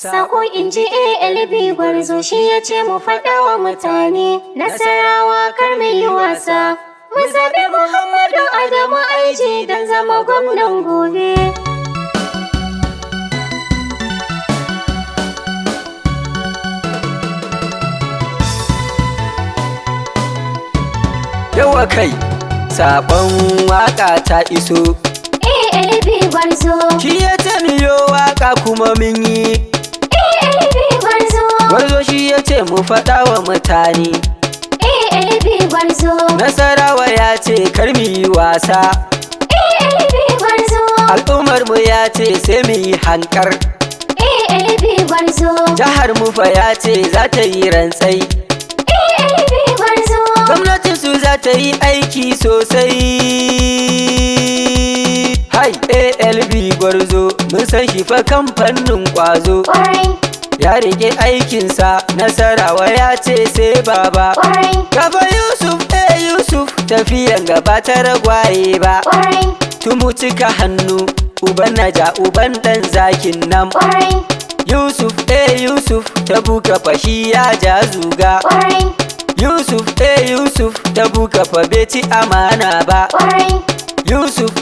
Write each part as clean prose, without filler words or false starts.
Sako inji Gwarzo shi ya ce mu faɗa wa mutane, Nasarawa kar mu yi wasa. Mu zaɓi Muhammadu Adamu Aiji don zama gwamnan gobe. Yawa kai, sabon waka ta iso. Gwarzo Shi ya ce miyo waka kuma mun yi. Gwarzo shi ya ce mu faɗa wa mutane. Gwarzo Nasarawa ya ce kar mu yi wasa. Al'ummar mu ya ce sai mu yi hankar. Gwarzo Jihar mu fa ya ce za ta yi rantsai. Gwamnatin su za ta yi aiki sosai. Hai ALB Gwarzo mun san shi fa kan fannin kwazo. Ya rike aikinsa, Nasarawa ya ce sai baba. Gaba Yusuf tafiyan gaba ta ragwaye ba. Tumu cika hannu, uban naja uban ɗan zakin nan. Yusuf ta buka fashi ya ja zuga. Yusuf ta buka fa bai ci amana ba. Yusuf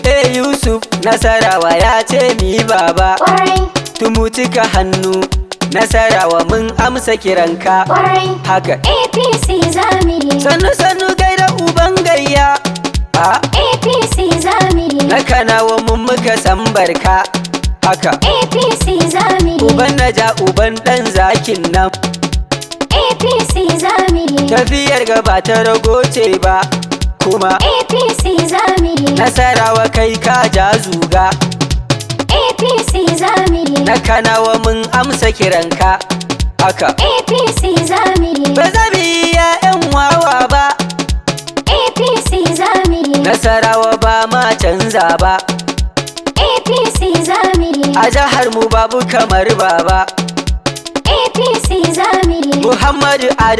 Nasarawa ya ce mi baba. Tumu cika hannu, Nasarawa mun amsa kiranka. Haka APC zamiri sannu gaida uban gayya. APC zamiri Na Kanawa mun muka san barka. Haka APC zamiri uban naja uban ɗan zakin nan. APC zamiri Tafiyar gaba ta rago ce ba. Kuma APC zamiri Nasarawa kai ka ja zuga. APC zamiri Na Kanawa mun amsa kiranka. Haka APC zamiri ba za mu yi 'ya'yan wawa ba. APC zamiri Nasarawa ba ma canza ba. APC zamiri A jihar mu babu kamar baba. APC zamiri Muhammadu Adamu